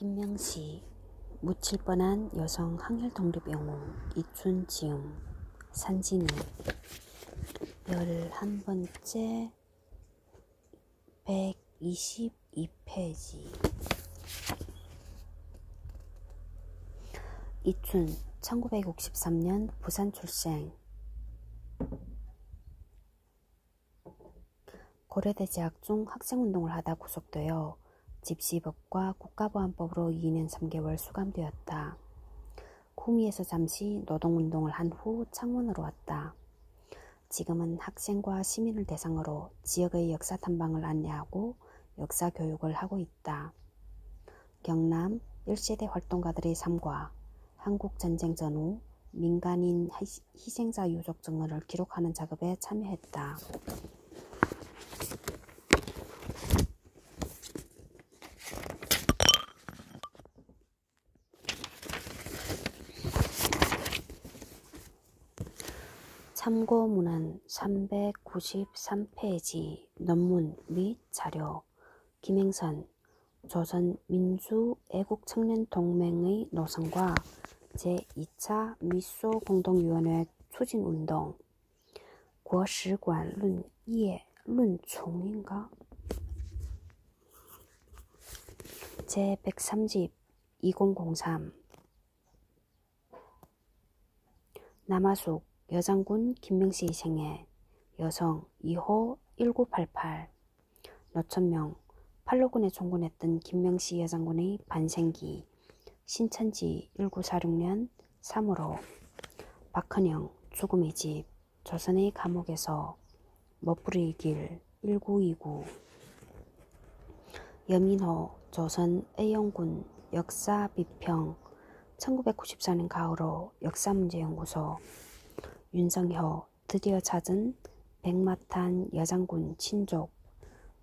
김명시, 묻힐 뻔한 여성 항일 독립 영웅 이춘 지음, 산진이 11번째 122페이지. 이춘, 1963년 부산 출생. 고려대 재학 중 학생운동을 하다 구속되어 집시법과 국가보안법으로 2년 3개월 수감되었다. 구미에서 잠시 노동운동을 한 후 창원으로 왔다. 지금은 학생과 시민을 대상으로 지역의 역사 탐방을 안내하고 역사 교육을 하고 있다. 경남 1세대 활동가들의 삶과 한국전쟁 전후 민간인 희생자 유족 증언을 기록하는 작업에 참여했다. 참고문헌 393페이지 논문 및 자료. 김행선, 조선민주애국청년동맹의 노선과 제2차 미소 공동위원회 추진운동.国史馆论业论총인가? 제103집 2003. 남하숙 여장군 김명시의 생애. 여성 2호 1988. 노천명 팔로군에 종군했던 김명시 여장군의 반생기. 신천지 1946년 3월호. 박헌영 죽음의 집. 조선의 감옥에서. 멋부릴 길 1929. 여민호 조선 A영군 역사 비평 1994년 가을호 역사문제연구소. 윤성효 드디어 찾은 백마탄 여장군 친족.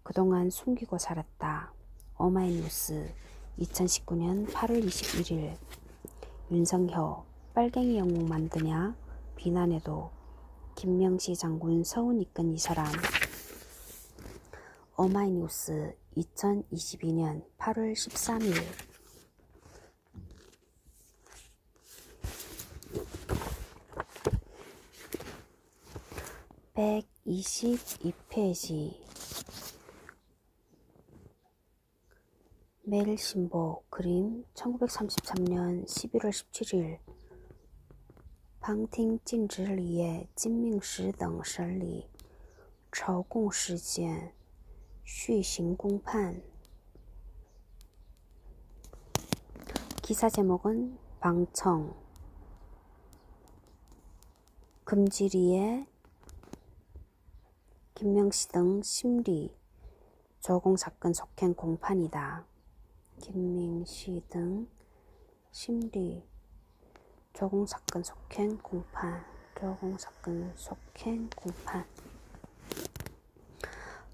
그동안 숨기고 살았다. 오마이뉴스 2019년 8월 21일. 윤성효 빨갱이 영웅 만드냐 비난해도 김명시 장군 서운 이끈 이 사람. 오마이뉴스 2022년 8월 13일. (122페이지) 매일신보 그림 1933년 11월 17일.旁听禁止里耶金命石等审理朝贡事件续行公判. 기사 제목은 방청. 금지리에 김명시 등 심리 조공사건 속행 공판이다. 김명시 등 심리 조공사건 속행 공판.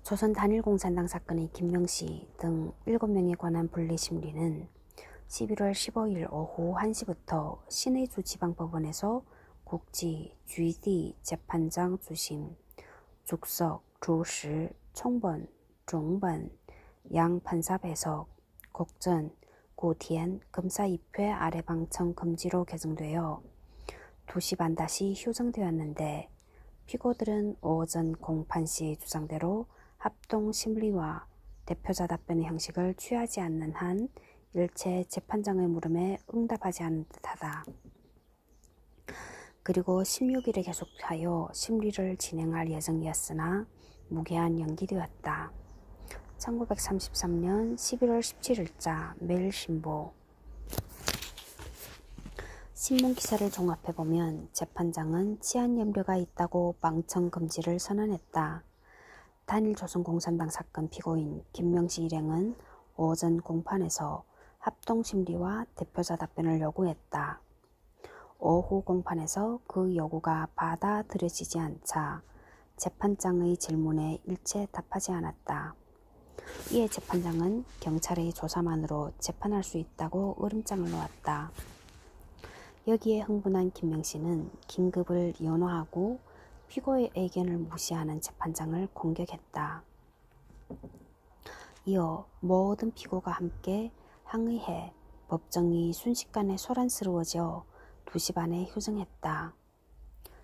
조선 단일공산당 사건의 김명시 등 7명에 관한 분리심리는 11월 15일 오후 1시부터 신의주 지방법원에서 국지 GD 재판장 주심, 죽석, 주시, 총본, 종본, 양 판사 배석, 곡전, 고티엔 검사 2회 아래 방청 금지로 개정되어 2시 반 다시 휴정되었는데 피고들은 오전 공판 시 주장대로 합동심리와 대표자 답변의 형식을 취하지 않는 한 일체 재판장의 물음에 응답하지 않은 듯하다. 그리고 16일에 계속하여 심리를 진행할 예정이었으나 무기한 연기되었다. 1933년 11월 17일자 매일신보. 신문기사를 종합해보면 재판장은 치안 염려가 있다고 방청 금지를 선언했다. 단일조선공산당 사건 피고인 김명시 일행은 오전 공판에서 합동심리와 대표자 답변을 요구했다. 오후 공판에서 그 요구가 받아들여지지 않자 재판장의 질문에 일체 답하지 않았다. 이에 재판장은 경찰의 조사만으로 재판할 수 있다고 으름장을 놓았다. 여기에 흥분한 김명시는 긴급을 연호하고 피고의 의견을 무시하는 재판장을 공격했다. 이어 모든 피고가 함께 항의해 법정이 순식간에 소란스러워져 2시 반에 휴정했다.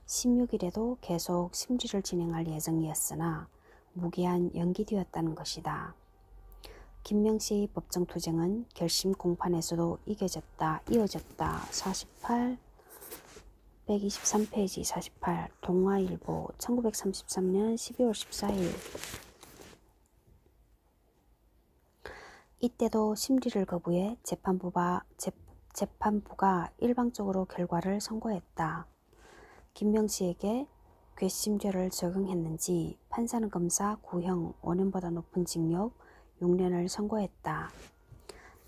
16일에도 계속 심리를 진행할 예정이었으나 무기한 연기되었다는 것이다. 김명씨 법정 투쟁은 결심 공판에서도 이어졌다. 48, 123페이지 48 동아일보 1933년 12월 14일. 이때도 심리를 거부해 재판부가 일방적으로 결과를 선고했다. 김명씨에게 괘씸죄를 적용했는지 판사는 검사 구형 5년보다 높은 징역 6년을 선고했다.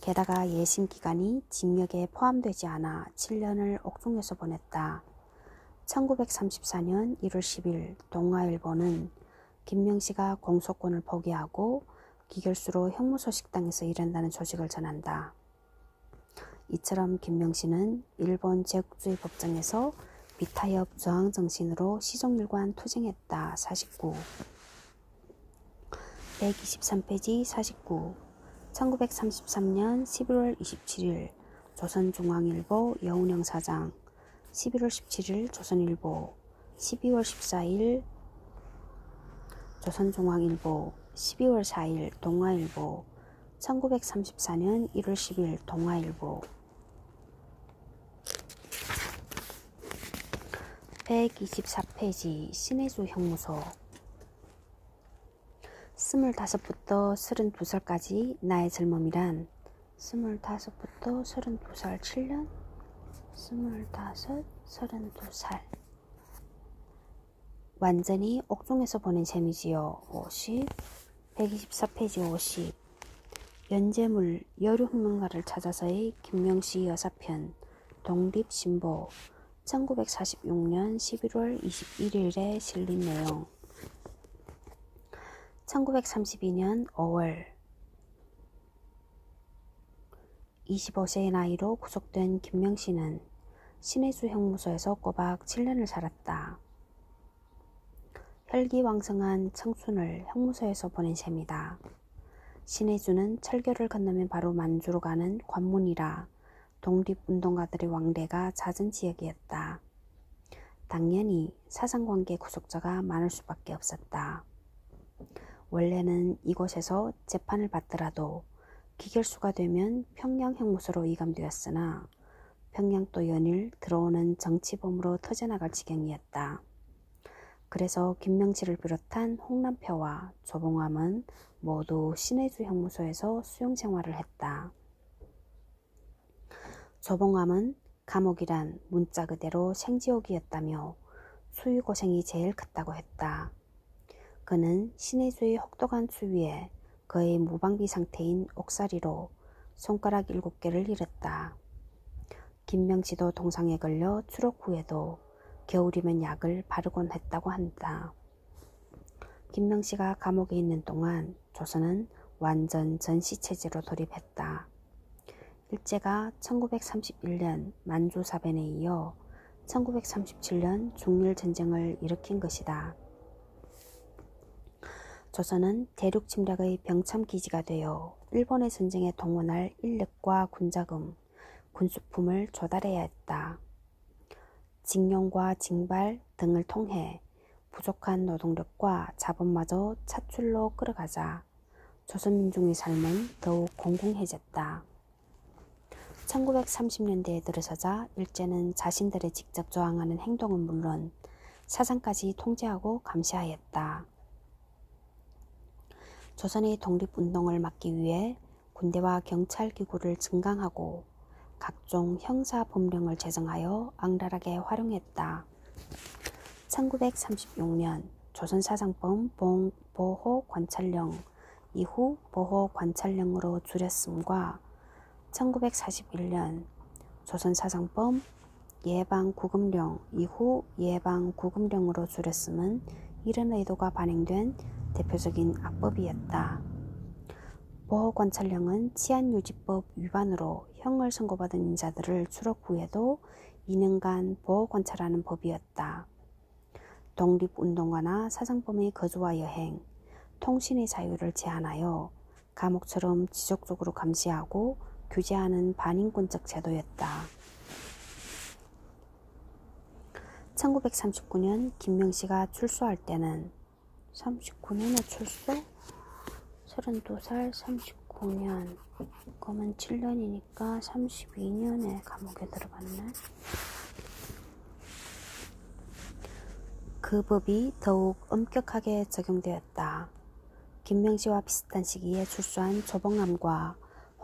게다가 예심 기간이 징역에 포함되지 않아 7년을 옥중에서 보냈다. 1934년 1월 10일 동아일보는 김명씨가 공소권을 포기하고 기결수로 형무소 식당에서 일한다는 소식을 전한다. 이처럼 김명씨는 일본 제국주의 법정에서 비타협 저항 정신으로 시종일관 투쟁했다. 49 123페이지 49 1933년 11월 27일 조선중앙일보 여운형 사장 11월 17일 조선일보 12월 14일 조선중앙일보 12월 4일 동아일보 1934년 1월 10일 동아일보 124페이지 신해주 형무소 25부터 32살까지 나의 젊음이란 25부터 32살 7년 25, 32살 완전히 옥중에서 보낸 셈이지요. 50 124페이지 50 연재물 여류혁명가를 찾아서의 김명씨 여사편 독립신보 1946년 11월 21일에 실린 내용 1932년 5월 25세의 나이로 구속된 김명씨는 신해주 형무소에서 꼬박 7년을 살았다. 혈기왕성한 청춘을 형무소에서 보낸 셈이다. 신해주는 철교를 건너면 바로 만주로 가는 관문이라 독립운동가들의 왕래가 잦은 지역이었다. 당연히 사상관계 구속자가 많을 수밖에 없었다. 원래는 이곳에서 재판을 받더라도 기결수가 되면 평양 형무소로 이감되었으나 평양도 연일 들어오는 정치범으로 터져나갈 지경이었다. 그래서 김명씨를 비롯한 홍남표와 조봉암은 모두 신해주 형무소에서 수용 생활을 했다. 조봉암은 감옥이란 문자 그대로 생지옥이었다며 수유고생이 제일 컸다고 했다. 그는 신해주의 혹독한 추위에 거의 무방비 상태인 옥살이로 손가락 7개를 잃었다. 김명씨도 동상에 걸려 추록 후에도 겨울이면 약을 바르곤 했다고 한다. 김명씨가 감옥에 있는 동안 조선은 완전 전시체제로 돌입했다. 일제가 1931년 만주사변에 이어 1937년 중일전쟁을 일으킨 것이다. 조선은 대륙 침략의 병참기지가 되어 일본의 전쟁에 동원할 인력과 군자금, 군수품을 조달해야 했다. 징용과 징발 등을 통해 부족한 노동력과 자본마저 차출로 끌어가자 조선민중의 삶은 더욱 공공해졌다. 1930년대에 들어서자 일제는 자신들의 직접 저항하는 행동은 물론 사상까지 통제하고 감시하였다. 조선의 독립운동을 막기 위해 군대와 경찰기구를 증강하고 각종 형사법령을 제정하여 악랄하게 활용했다. 1936년 조선사상법 보호관찰령 이후 보호관찰령으로 줄였음과 1941년 조선사상법 예방구금령 이후 예방구금령으로 줄였음은 이런 의도가 반영된 대표적인 악법이었다. 보호관찰령은 치안유지법 위반으로 형을 선고받은 인자들을 추록 후에도 2년간 보호관찰하는 법이었다. 독립운동가나 사상범의 거주와 여행, 통신의 자유를 제한하여 감옥처럼 지속적으로 감시하고 규제하는 반인권적 제도였다. 1939년 김명씨가 출소할 때는 39년에 출소? 32살 39년 그러면 7년이니까 32년에 감옥에 들어갔네. 그 법이 더욱 엄격하게 적용되었다. 김명씨와 비슷한 시기에 출소한 조봉암과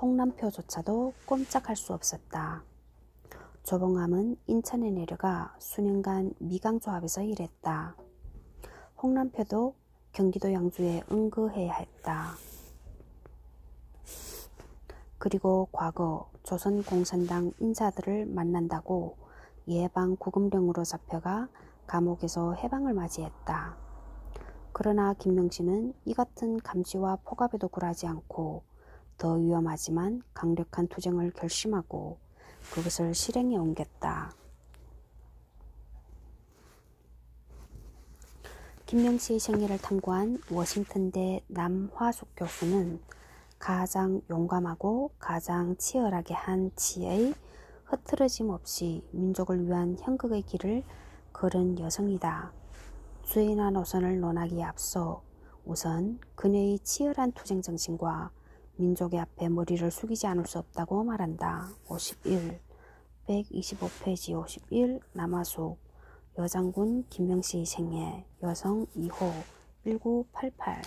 홍남표조차도 꼼짝할 수 없었다. 조봉암은 인천에 내려가 수년간 미강조합에서 일했다. 홍남표도 경기도 양주에 응거해야 했다. 그리고 과거 조선공산당 인사들을 만난다고 예방 구금령으로 잡혀가 감옥에서 해방을 맞이했다. 그러나 김명씨는 이 같은 감시와 폭압에도 굴하지 않고 더 위험하지만 강력한 투쟁을 결심하고 그것을 실행에 옮겼다. 김명씨의 생애를 탐구한 워싱턴대 남화숙 교수는 가장 용감하고 가장 치열하게 한 지혜의 흐트러짐 없이 민족을 위한 형극의 길을 걸은 여성이다. 주의나 노선을 논하기에 앞서 우선 그녀의 치열한 투쟁 정신과 민족의 앞에 머리를 숙이지 않을 수 없다고 말한다. 51, 125페이지 51 남화숙 여장군 김명씨의 생애 여성 2호 1988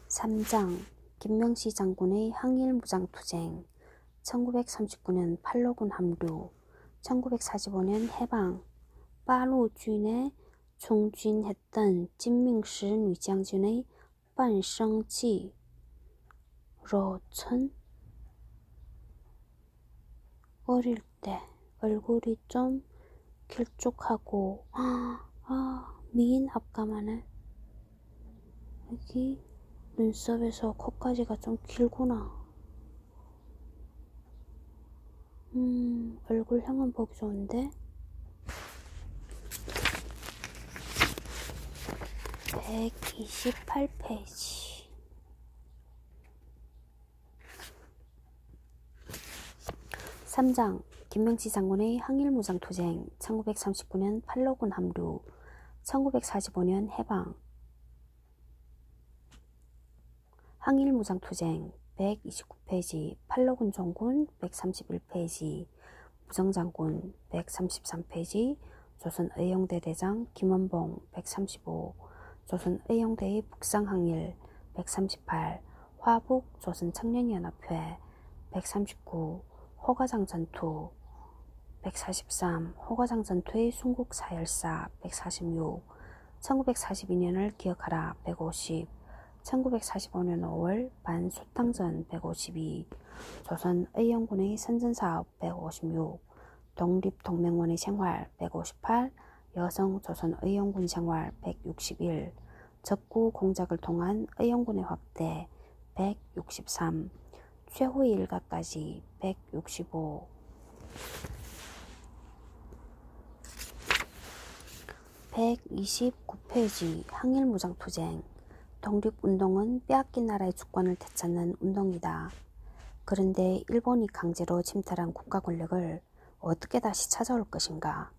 3장 김명씨 장군의 항일무장투쟁 1939년 팔로군 합류 1945년 해방八路军에 총진했던 진명시女将军의 반성지 로천 어릴 때 얼굴이 좀 길쭉하고 미인 합감하네. 여기 눈썹에서 코까지가 좀 길구나. 얼굴형은 보기 좋은데 128페이지 3장 김명씨 장군의 항일무장투쟁 1939년 팔로군 합류 1945년 해방 항일무장투쟁 129페이지 팔로군 종군 131페이지 무정장군 133페이지 조선의용대 대장 김원봉 135 조선의용대의 북상항일 138 화북 조선청년연합회 139 호가장 전투 143 호가장 전투의 순국사열사 146 1942년을 기억하라 150 1945년 5월 반수탕전 152 조선의용군의 선전사업 156 독립동맹원의 생활 158 여성 조선의용군 생활 161 적구 공작을 통한 의용군의 확대 163 최후의 일가까지 165 129페이지 항일무장투쟁 독립운동은 빼앗긴 나라의 주권을 되찾는 운동이다. 그런데 일본이 강제로 침탈한 국가 권력을 어떻게 다시 찾아올 것인가?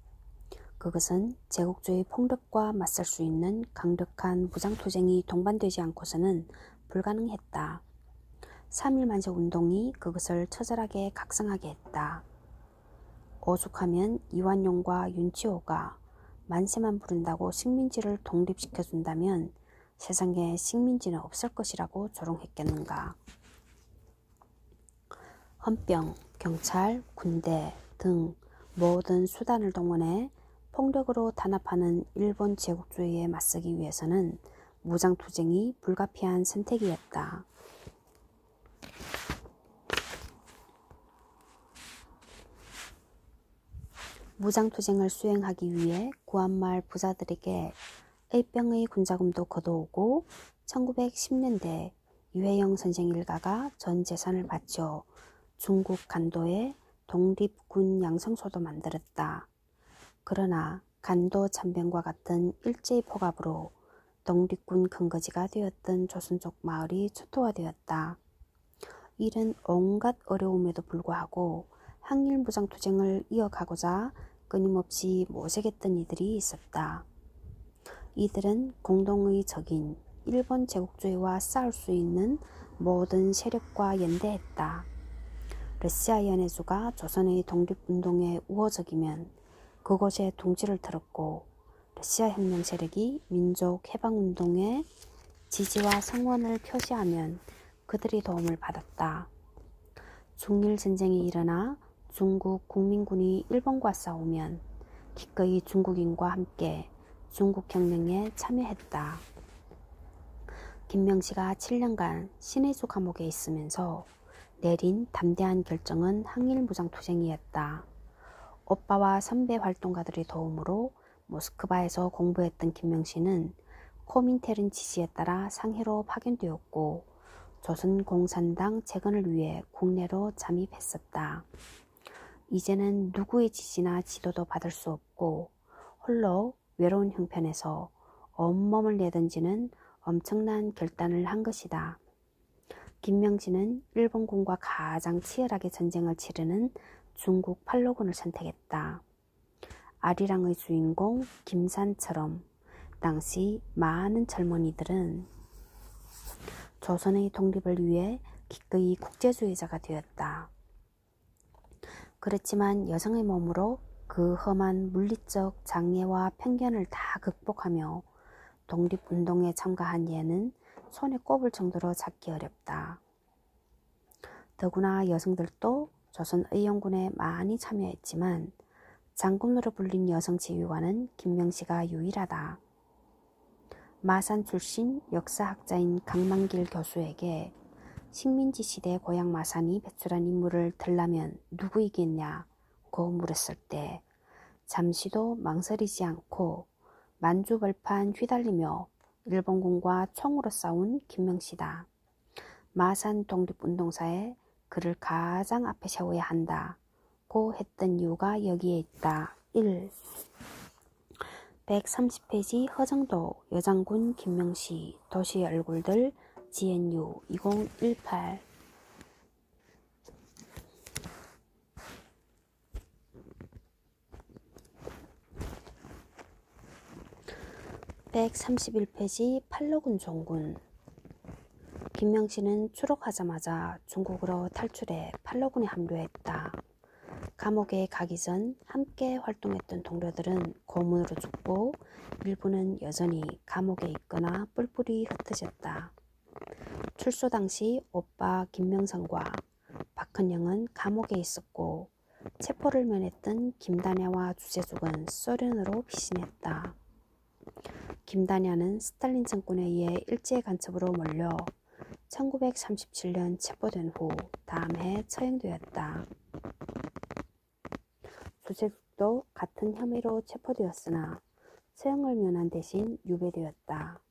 그것은 제국주의 폭력과 맞설 수 있는 강력한 무장투쟁이 동반되지 않고서는 불가능했다. 3.1만세 운동이 그것을 처절하게 각성하게 했다. 오죽하면 이완용과 윤치호가 만세만 부른다고 식민지를 독립시켜준다면 세상에 식민지는 없을 것이라고 조롱했겠는가. 헌병, 경찰, 군대 등 모든 수단을 동원해 폭력으로 단합하는 일본 제국주의에 맞서기 위해서는 무장투쟁이 불가피한 선택이었다. 무장투쟁을 수행하기 위해 구한마을 부자들에게 A병의 군자금도 걷어오고 1910년대 유해영 선생 일가가 전 재산을 바쳐 중국 간도에 독립군 양성소도 만들었다. 그러나 간도 참변과 같은 일제의 폭압으로 독립군 근거지가 되었던 조선족 마을이 초토화되었다. 이런 온갖 어려움에도 불구하고 항일무장투쟁을 이어가고자 끊임없이 모색했던 이들이 있었다. 이들은 공동의 적인 일본 제국주의와 싸울 수 있는 모든 세력과 연대했다. 러시아 연해주가 조선의 독립운동에 우호적이면 그곳에 둥지를 틀었고, 러시아 혁명 세력이 민족 해방운동에 지지와 성원을 표시하면 그들이 도움을 받았다. 중일 전쟁이 일어나 중국 국민군이 일본과 싸우면 기꺼이 중국인과 함께 중국혁명에 참여했다. 김명시가 7년간 신의주 감옥에 있으면서 내린 담대한 결정은 항일무장투쟁이었다. 오빠와 선배 활동가들의 도움으로 모스크바에서 공부했던 김명시는 코민테른 지시에 따라 상해로 파견되었고, 조선공산당 재건을 위해 국내로 잠입했었다. 이제는 누구의 지시나 지도도 받을 수 없고 홀로 외로운 형편에서 온몸을 내던지는 엄청난 결단을 한 것이다. 김명진은 일본군과 가장 치열하게 전쟁을 치르는 중국 팔로군을 선택했다. 아리랑의 주인공 김산처럼 당시 많은 젊은이들은 조선의 독립을 위해 기꺼이 국제주의자가 되었다. 그렇지만 여성의 몸으로 그 험한 물리적 장애와 편견을 다 극복하며 독립운동에 참가한 예는 손에 꼽을 정도로 찾기 어렵다. 더구나 여성들도 조선의용군에 많이 참여했지만 장군으로 불린 여성 지휘관은 김명시가 유일하다. 마산 출신 역사학자인 강만길 교수에게 식민지 시대 고향 마산이 배출한 인물을 들라면 누구이겠냐고 물었을 때 잠시도 망설이지 않고 만주벌판 휘달리며 일본군과 총으로 싸운 김명시다. 마산 독립운동사에 그를 가장 앞에 세워야 한다고 했던 이유가 여기에 있다. 1. 130페이지 허정도 여장군 김명시 도시의 얼굴들 GNU 2018 131페이지 팔로군 종군. 김명시는 추록하자마자 중국으로 탈출해 팔로군에 합류했다. 감옥에 가기 전 함께 활동했던 동료들은 고문으로 죽고 일부는 여전히 감옥에 있거나 뿔뿔이 흩어졌다. 출소 당시 오빠 김명성과 박헌영은 감옥에 있었고 체포를 면했던 김다냐와 주재죽은 소련으로 피신했다. 김다냐는 스탈린 정권에 의해 일제 간첩으로 몰려 1937년 체포된 후 다음 해 처형되었다. 주재죽도 같은 혐의로 체포되었으나 처형을 면한 대신 유배되었다.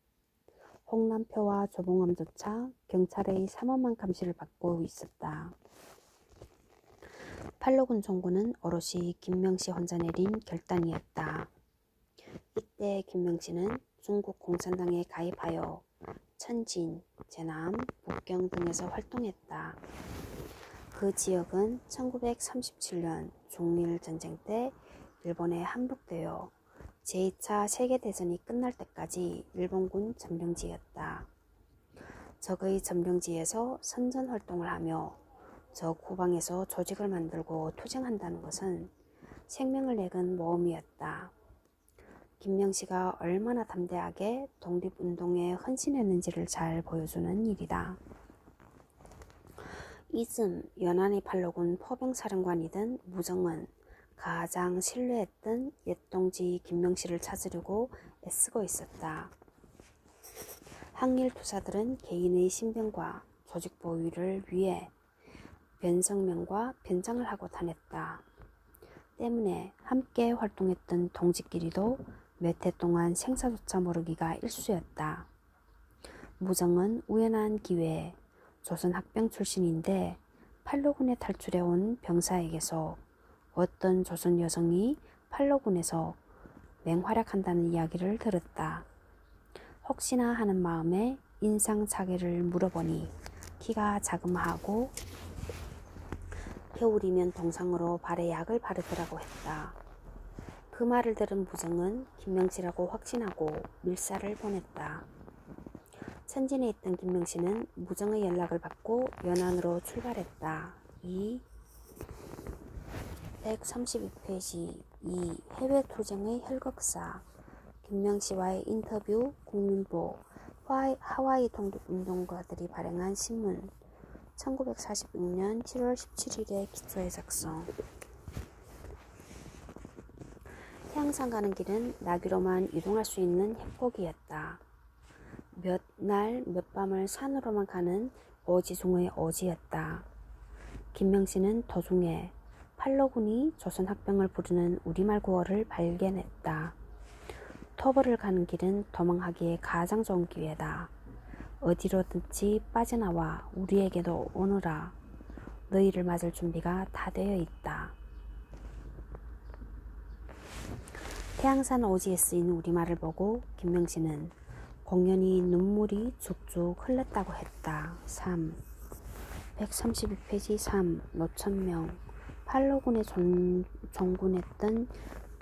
홍남표와 조봉암조차 경찰의 삼엄한 감시를 받고 있었다. 팔로군 종군은 오롯이 김명시 혼자 내린 결단이었다. 이때 김명시는 중국 공산당에 가입하여 천진, 제남, 북경 등에서 활동했다. 그 지역은 1937년 중일전쟁 때 일본에 함복되어 제2차 세계대전이 끝날 때까지 일본군 점령지였다. 적의 점령지에서 선전활동을 하며 적 후방에서 조직을 만들고 투쟁한다는 것은 생명을 내건 모험이었다. 김명시가 얼마나 담대하게 독립운동에 헌신했는지를 잘 보여주는 일이다. 이쯤 연안의 팔로군 포병사령관이던 무정은 가장 신뢰했던 옛동지 김명시를 찾으려고 애쓰고 있었다. 항일투사들은 개인의 신병과 조직 보위를 위해 변성명과 변장을 하고 다녔다. 때문에 함께 활동했던 동지끼리도 몇 해 동안 생사조차 모르기가 일쑤였다. 무정은 우연한 기회에 조선 학병 출신인데 팔로군에 탈출해온 병사에게서 어떤 조선 여성이 팔로군에서 맹활약한다는 이야기를 들었다. 혹시나 하는 마음에 인상착의를 물어보니 키가 자그마하고 겨울이면 동상으로 발에 약을 바르더라고 했다. 그 말을 들은 무정은 김명씨라고 확신하고 밀사를 보냈다. 천진에 있던 김명씨는 무정의 연락을 받고 연안으로 출발했다. 132페이지 2. 해외 투쟁의 혈극사. 김명씨와의 인터뷰. 국민보. 하와이 독립운동가들이 발행한 신문. 1946년 7월 17일에 기초에 작성. 태양산 가는 길은 나귀로만 이동할 수 있는 협곡이었다. 몇 날 몇 밤을 산으로만 가는 어지 중의 어지였다. 김명씨는 도중에 팔로군이 조선 합병을 부르는 우리말 구어를 발견했다. 토벌을 가는 길은 도망하기에 가장 좋은 기회다. 어디로든지 빠져나와 우리에게도 오너라. 너희를 맞을 준비가 다 되어 있다. 태양산 오지에 쓰인 우리말을 보고 김명씨는 공연히 눈물이 쭉쭉 흘렀다고 했다. 3. 132페이지 3. 노천명. 팔로군에 종군했던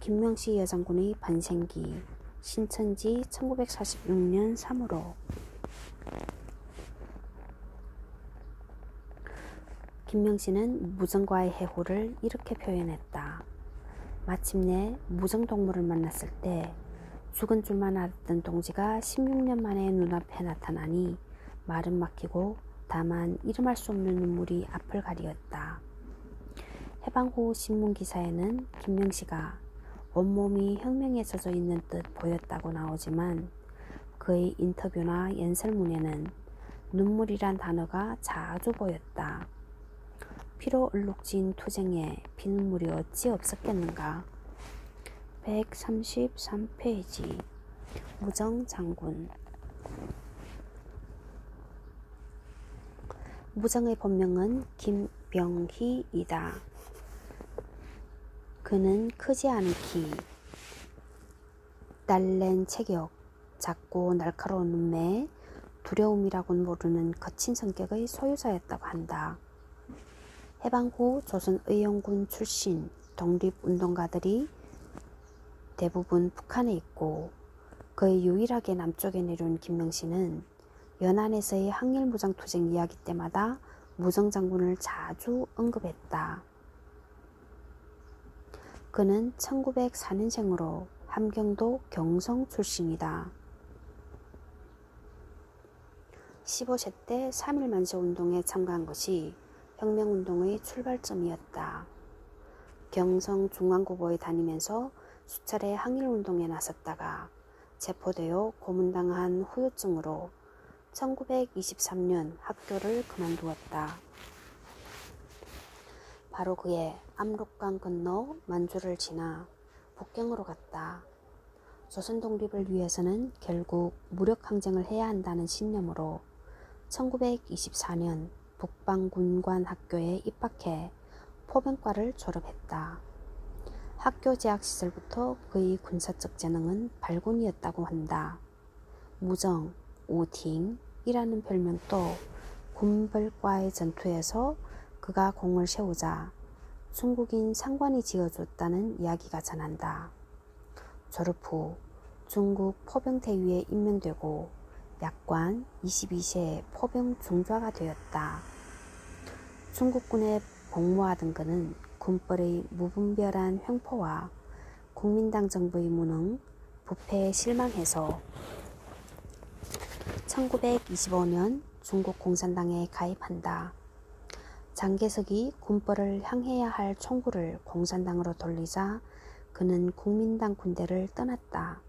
김명씨 여장군의 반생기. 신천지 1946년 3월호. 김명씨는 무정과의 해호를 이렇게 표현했다. 마침내 무정동무를 만났을 때 죽은 줄만 알았던 동지가 16년 만에 눈앞에 나타나니 말은 막히고 다만 이름할 수 없는 눈물이 앞을 가리었다. 해방 후 신문기사에는 김명씨가 온몸이 혁명에 젖어 있는 듯 보였다고 나오지만 그의 인터뷰나 연설문에는 눈물이란 단어가 자주 보였다. 피로 얼룩진 투쟁에 피눈물이 어찌 없었겠는가. 133페이지 무정장군. 무정의 본명은 김병희이다. 그는 크지 않은 키, 딸낸 체격, 작고 날카로운 눈매, 두려움이라고는 모르는 거친 성격의 소유자였다고 한다. 해방 후 조선의용군 출신 독립운동가들이 대부분 북한에 있고 거의 유일하게 남쪽에 내려온 김명씨는 연안에서의 항일무장투쟁 이야기 때마다 무정장군을 자주 언급했다. 그는 1904년생으로 함경도 경성 출신이다. 15세 때 3.1 만세운동에 참가한 것이 혁명운동의 출발점이었다. 경성 중앙고보에 다니면서 수차례 항일운동에 나섰다가 체포되어 고문당한 후유증으로 1923년 학교를 그만두었다. 바로 그해 압록강 건너 만주를 지나 북경으로 갔다. 조선 독립을 위해서는 결국 무력항쟁을 해야 한다는 신념으로 1924년 북방군관학교에 입학해 포병과를 졸업했다. 학교 재학 시절부터 그의 군사적 재능은 발군이었다고 한다. 무정, 오딩이라는 별명도 군벌과의 전투에서 그가 공을 세우자 중국인 상관이 지어줬다는 이야기가 전한다. 졸업 후 중국 포병대위에 임명되고 약관 22세에 포병 중좌가 되었다. 중국군에 복무하던 그는 군벌의 무분별한 횡포와 국민당 정부의 무능, 부패에 실망해서 1925년 중국 공산당에 가입한다. 장개석이 군벌을 향해야 할 총구를 공산당으로 돌리자 그는 국민당 군대를 떠났다.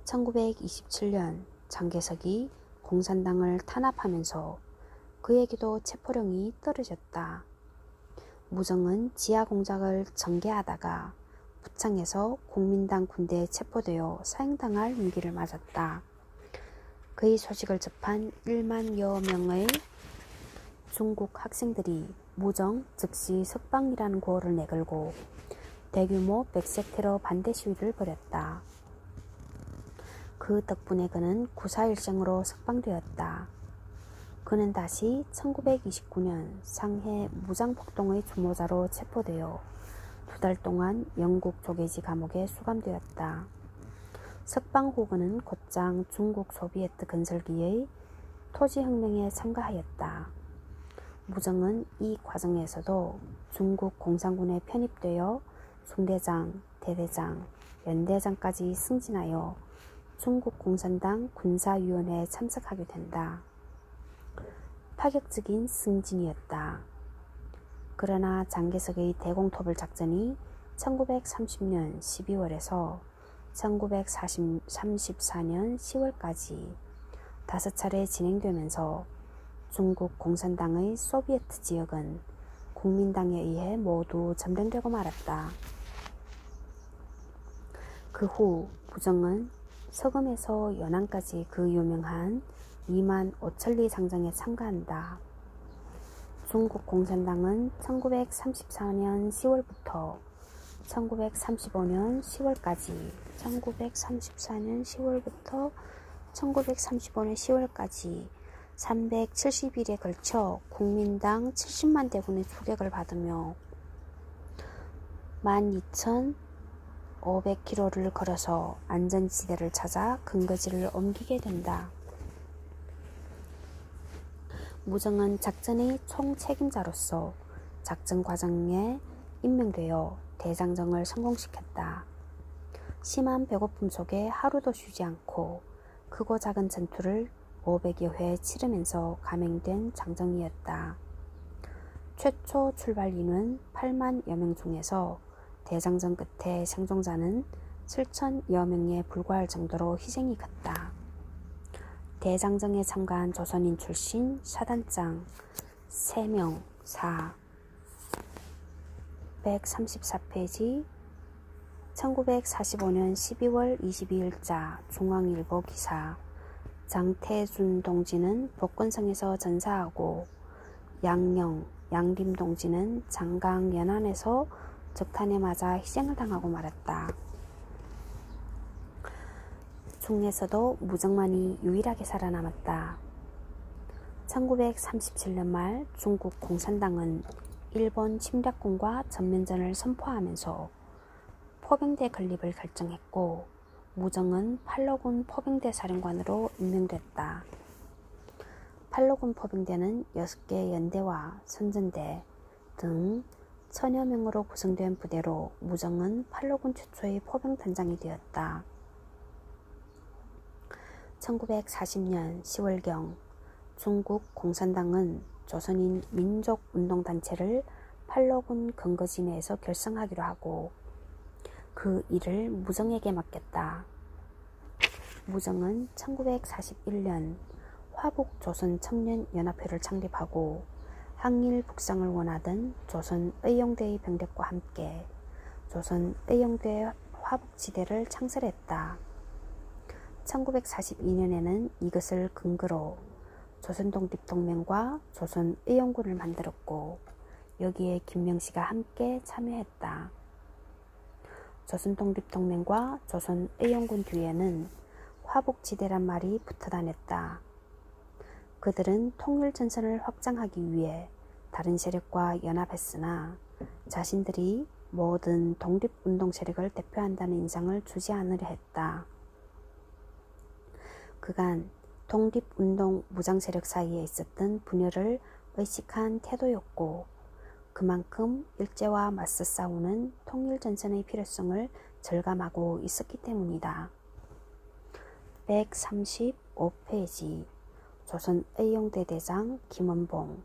1927년 장개석이 공산당을 탄압하면서 그에게도 체포령이 떨어졌다. 무정은 지하공작을 전개하다가 부창에서 국민당 군대에 체포되어 사형당할 위기를 맞았다. 그의 소식을 접한 1만여 명의 중국 학생들이 무정 즉시 석방이라는 구호를 내걸고 대규모 백색 테러 반대 시위를 벌였다. 그 덕분에 그는 구사일생으로 석방되었다. 그는 다시 1929년 상해 무장폭동의 주모자로 체포되어 2달 동안 영국 조계지 감옥에 수감되었다. 석방 후 그는 곧장 중국 소비에트 건설기의 토지혁명에 참가하였다. 무정은 이 과정에서도 중국 공산군에 편입되어 중대장, 대대장, 연대장까지 승진하여 중국 공산당 군사위원회에 참석하게 된다. 파격적인 승진이었다. 그러나 장개석의 대공토벌 작전이 1930년 12월에서 1934년 10월까지 5차례 진행되면서 중국 공산당의 소비에트 지역은 국민당에 의해 모두 점령되고 말았다. 그 후 무정은 서금에서 연안까지 그 유명한 2만 5천리 장정에 참가한다. 중국 공산당은 1934년 10월부터 1935년 10월까지 370일에 걸쳐 국민당 70만 대군의 추격을 받으며 12,500km를 걸어서 안전지대를 찾아 근거지를 옮기게 된다. 무정은 작전의 총책임자로서 작전 과정에 임명되어 대장정을 성공시켰다. 심한 배고픔 속에 하루도 쉬지 않고 크고 작은 전투를 500여 회 치르면서 감행된 장정이었다. 최초 출발 인원 8만여 명 중에서 대장정 끝에 생존자는 7천여 명에 불과할 정도로 희생이 컸다. 대장정에 참가한 조선인 출신 사단장 3명 134페이지 1945년 12월 22일자 중앙일보 기사. 장태준 동지는 복건성에서 전사하고 양림 동지는 장강 연안에서 적탄에 맞아 희생을 당하고 말았다. 중에서도 무정만이 유일하게 살아남았다. 1937년 말 중국 공산당은 일본 침략군과 전면전을 선포하면서 포병대 건립을 결정했고 무정은 팔로군 포병대 사령관으로 임명됐다. 팔로군 포병대는 6개 연대와 선전대 등 1000여 명으로 구성된 부대로 무정은 팔로군 최초의 포병단장이 되었다. 1940년 10월경 중국 공산당은 조선인 민족운동단체를 팔로군 근거지 내에서 결성하기로 하고 그 일을 무정에게 맡겼다. 무정은 1941년 화북조선청년연합회를 창립하고 항일 북상을 원하던 조선의용대의 병력과 함께 조선의용대 화북지대를 창설했다. 1942년에는 이것을 근거로 조선독립동맹과 조선의용군을 만들었고 여기에 김명씨가 함께 참여했다. 조선독립동맹과 조선의용군 뒤에는 화북지대란 말이 붙어 다녔다. 그들은 통일전선을 확장하기 위해 다른 세력과 연합했으나 자신들이 모든 독립운동 세력을 대표한다는 인상을 주지 않으려 했다. 그간 독립운동 무장세력 사이에 있었던 분열을 의식한 태도였고 그만큼 일제와 맞서 싸우는 통일전선의 필요성을 절감하고 있었기 때문이다. 135페이지 조선의용대 대장 김원봉.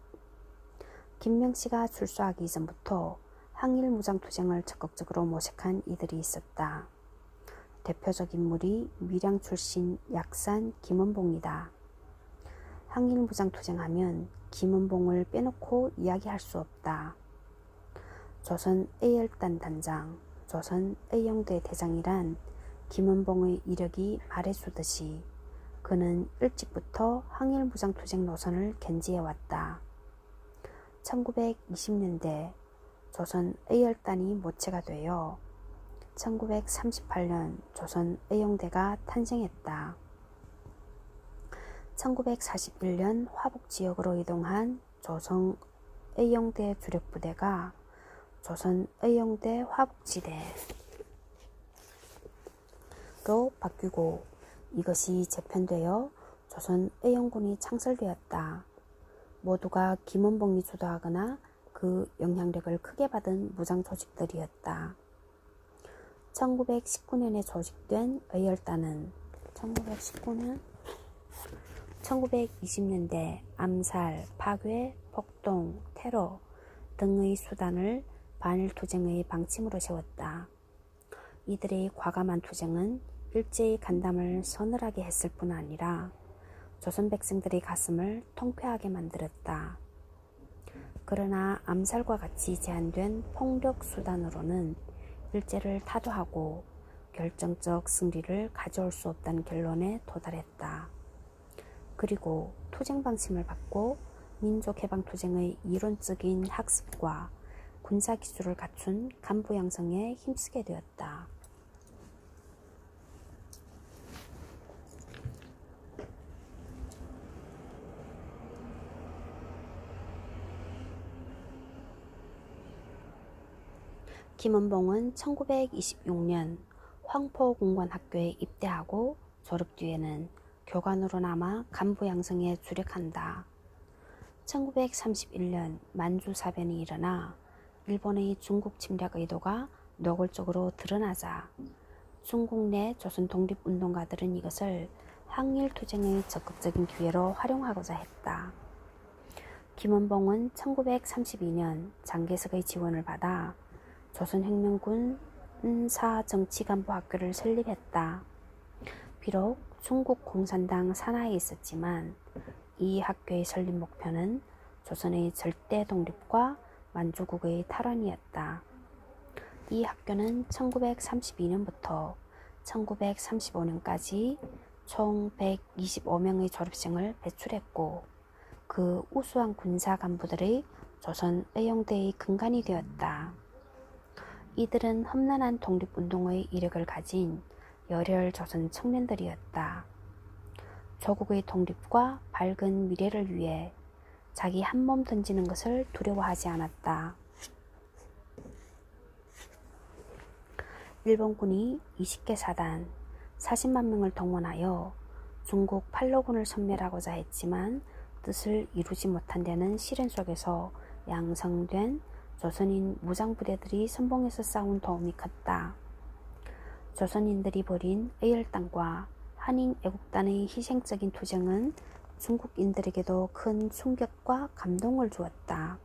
김명씨가 출소하기 이전부터 항일무장투쟁을 적극적으로 모색한 이들이 있었다. 대표적 인물이 밀양 출신 약산 김원봉이다. 항일무장투쟁하면 김원봉을 빼놓고 이야기할 수 없다. 조선의열단 단장, 조선의용대 대장이란 김원봉의 이력이 말해주듯이 그는 일찍부터 항일무장투쟁 노선을 견지해왔다. 1920년대 조선의열단이 모체가 되어 1938년 조선의용대가 탄생했다. 1941년 화북지역으로 이동한 조선의용대 주력부대가 조선의용대 화북지대로 바뀌고 이것이 재편되어 조선의용군이 창설되었다. 모두가 김원봉이 주도하거나 그 영향력을 크게 받은 무장 조직들이었다. 1919년에 조직된 의열단은 1920년대 암살, 파괴, 폭동, 테러 등의 수단을 반일투쟁의 방침으로 세웠다. 이들의 과감한 투쟁은 일제의 간담을 서늘하게 했을 뿐 아니라 조선 백성들의 가슴을 통쾌하게 만들었다. 그러나 암살과 같이 제한된 폭력 수단으로는 일제를 타도하고 결정적 승리를 가져올 수 없다는 결론에 도달했다. 그리고 투쟁 방침을 받고 민족해방투쟁의 이론적인 학습과 군사기술을 갖춘 간부 양성에 힘쓰게 되었다. 김원봉은 1926년 황포공관학교에 입대하고 졸업 뒤에는 교관으로 남아 간부 양성에 주력한다. 1931년 만주사변이 일어나 일본의 중국 침략 의도가 노골적으로 드러나자 중국 내 조선 독립운동가들은 이것을 항일투쟁의 적극적인 기회로 활용하고자 했다. 김원봉은 1932년 장개석의 지원을 받아 조선혁명군 사정치간부학교를 설립했다. 비록 중국 공산당 산하에 있었지만 이 학교의 설립 목표는 조선의 절대 독립과 만주국의 탈환이었다. 이 학교는 1932년부터 1935년까지 총 125명의 졸업생을 배출했고 그 우수한 군사 간부들의 조선의용대의 근간이 되었다. 이들은 험난한 독립운동의 이력을 가진 열혈 조선 청년들이었다. 조국의 독립과 밝은 미래를 위해 자기 한 몸 던지는 것을 두려워하지 않았다. 일본군이 20개 사단, 40만 명을 동원하여 중국 팔로군을 섬멸하고자 했지만 뜻을 이루지 못한 데는 시련 속에서 양성된 조선인 무장부대들이 선봉에서 싸운 도움이 컸다. 조선인들이 벌인 의열단과 한인 애국단의 희생적인 투쟁은 중국인들에게도 큰 충격과 감동을 주었다.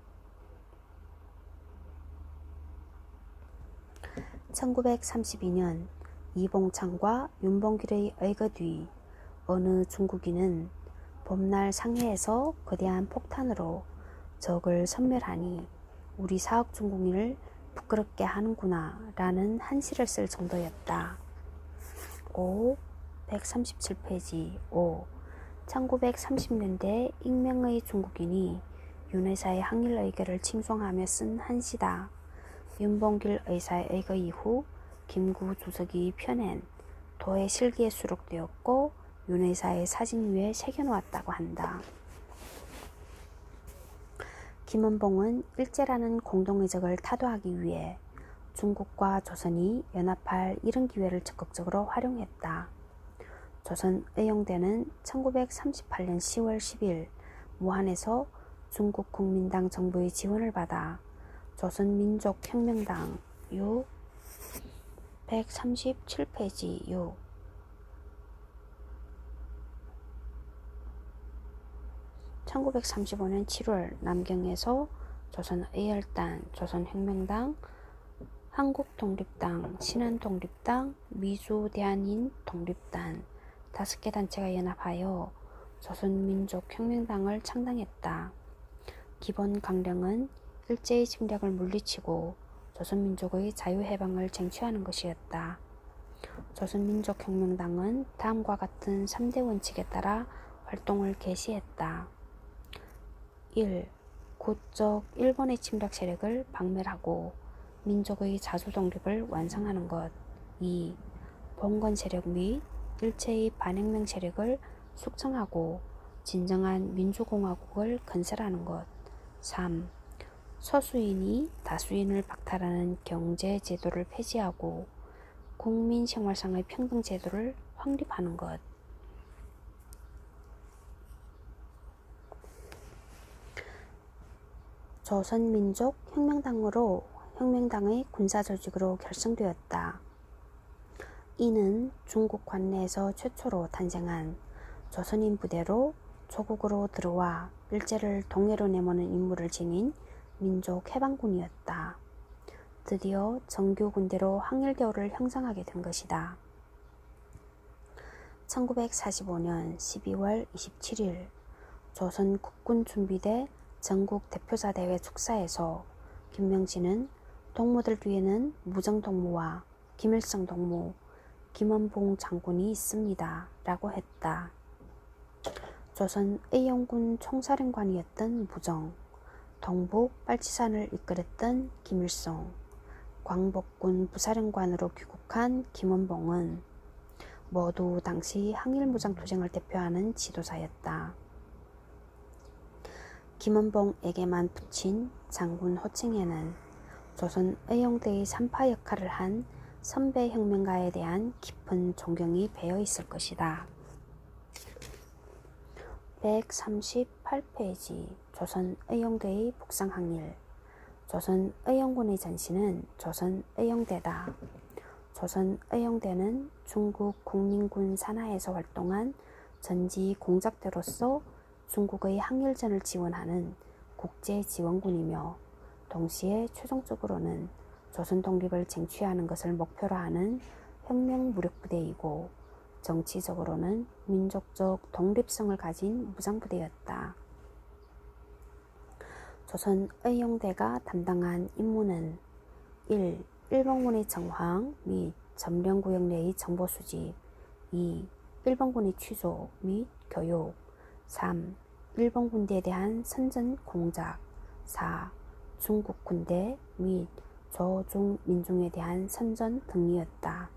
1932년 이봉창과 윤봉길의 의거 뒤 어느 중국인은 봄날 상해에서 거대한 폭탄으로 적을 섬멸하니 우리 사억 중국인을 부끄럽게 하는구나 라는 한시를 쓸 정도였다. 137페이지 5. 1930년대 익명의 중국인이 윤의사의 항일 의거를 칭송하며 쓴 한시다. 윤봉길 의사의 의거 이후 김구 주석이 펴낸 도의 실기에 수록되었고 윤의사의 사진 위에 새겨놓았다고 한다. 김원봉은 일제라는 공동의적을 타도하기 위해 중국과 조선이 연합할 이런 기회를 적극적으로 활용했다. 조선의용대는 1938년 10월 10일 무한에서 중국 국민당 정부의 지원을 받아 조선민족혁명당 6 137페이지 6 1935년 7월 남경에서 조선의열단, 조선혁명당, 한국독립당, 신한독립당, 미주대한인독립단 5개 단체가 연합하여 조선민족혁명당을 창당했다. 기본 강령은 일제의 침략을 물리치고 조선민족의 자유해방을 쟁취하는 것이었다. 조선민족혁명당은 다음과 같은 3대 원칙에 따라 활동을 개시했다. 1. 고적 일본의 침략 세력을 박멸하고 민족의 자주독립을 완성하는 것. 2. 봉건 세력 및 일체의 반혁명 세력을 숙청하고 진정한 민주공화국을 건설하는 것. 3. 소수인이 다수인을 박탈하는 경제제도를 폐지하고 국민 생활상의 평등제도를 확립하는 것. 조선민족혁명당의 군사조직으로 결성되었다. 이는 중국 관내에서 최초로 탄생한 조선인 부대로 조국으로 들어와 일제를 동해로 내모는 임무를 지닌 민족해방군이었다. 드디어 정규 군대로 항일대오를 형성하게 된 것이다. 1945년 12월 27일 조선 국군준비대 전국 대표자 대회 축사에서 김명진은 동무들 뒤에는 무정동무와 김일성 동무, 김원봉 장군이 있습니다. 라고 했다. 조선 의용군 총사령관이었던 무정, 동북 빨치산을 이끌었던 김일성, 광복군 부사령관으로 귀국한 김원봉은 모두 당시 항일무장투쟁을 대표하는 지도자였다. 김원봉에게만 붙인 장군 호칭에는 조선 의용대의 산파 역할을 한 선배 혁명가에 대한 깊은 존경이 배어 있을 것이다. 138페이지 조선 의용대의 북상항일. 조선 의용군의 전신은 조선 의용대다. 조선 의용대는 중국 국민군 산하에서 활동한 전지 공작대로서 중국의 항일전을 지원하는 국제지원군이며 동시에 최종적으로는 조선 독립을 쟁취하는 것을 목표로 하는 혁명무력부대이고 정치적으로는 민족적 독립성을 가진 무장부대였다. 조선 의용대가 담당한 임무는 1. 일본군의 정황 및 점령구역 내의 정보 수집. 2. 일본군의 취조 및 교육. 3. 일본 군대에 대한 선전 공작. 4. 중국 군대 및 조중 민중에 대한 선전 등이었다.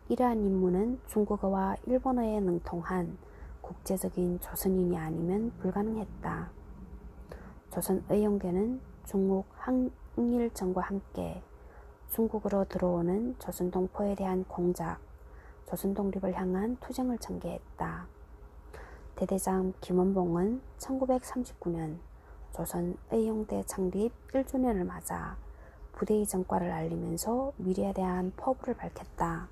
이러한 임무는 중국어와 일본어에 능통한 국제적인 조선인이 아니면 불가능했다. 조선 의용대는 중국 항일전과 함께 중국으로 들어오는 조선 동포에 대한 공작, 조선 독립을 향한 투쟁을 전개했다. 대대장 김원봉은 1939년 조선 의용대 창립 1주년을 맞아 부대의 전과를 알리면서 미래에 대한 포부를 밝혔다.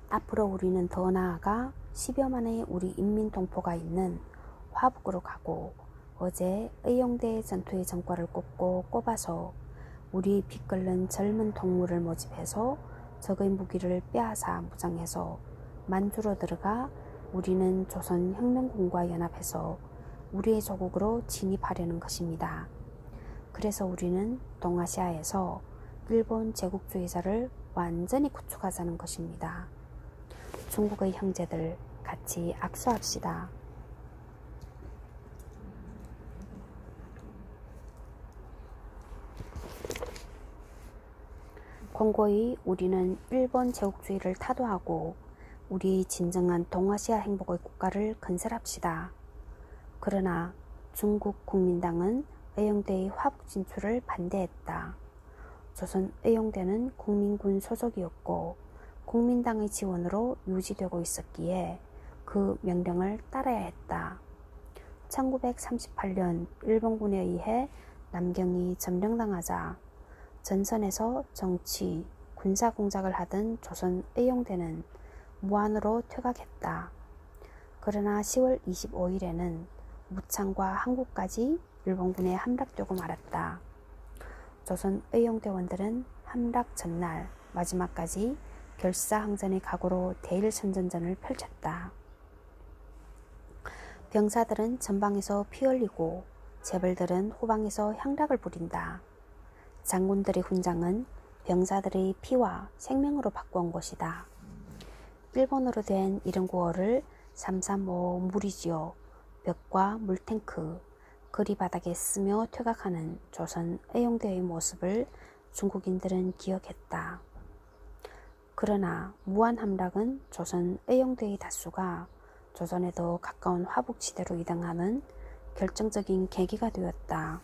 앞으로 우리는 더 나아가 10여만의 우리 인민동포가 있는 화북으로 가고 어제 의용대 전투의 전과를 꼽아서 우리 피 끓는 젊은 동무를 모집해서 적의 무기를 빼앗아 무장해서 만주로 들어가 우리는 조선 혁명군과 연합해서 우리의 조국으로 진입하려는 것입니다. 그래서 우리는 동아시아에서 일본 제국주의자를 완전히 구축하자는 것입니다. 중국의 형제들 같이 악수합시다. 공고히 우리는 일본 제국주의를 타도하고 우리의 진정한 동아시아 행복의 국가를 건설합시다. 그러나 중국 국민당은 의용대의 화북 진출을 반대했다. 조선 의용대는 국민군 소속이었고 국민당의 지원으로 유지되고 있었기에 그 명령을 따라야 했다. 1938년 일본군에 의해 남경이 점령당하자 전선에서 정치, 군사 공작을 하던 조선 의용대는 무안으로 퇴각했다. 그러나 10월 25일에는 무창과 항구까지 일본군에 함락되고 말았다. 조선 의용대원들은 함락 전날 마지막까지 결사항전의 각오로 대일선전전을 펼쳤다. 병사들은 전방에서 피 흘리고 재벌들은 후방에서 향락을 부린다. 장군들의 훈장은 병사들의 피와 생명으로 바꿔온 것이다. 일본어로 된 이런 구호를 335 무리지요, 벽과 물탱크, 거리 바닥에 쓰며 퇴각하는 조선 의용대의 모습을 중국인들은 기억했다. 그러나 무안 함락은 조선 의용대의 다수가 조선에 더 가까운 화북지대로 이동함은 결정적인 계기가 되었다.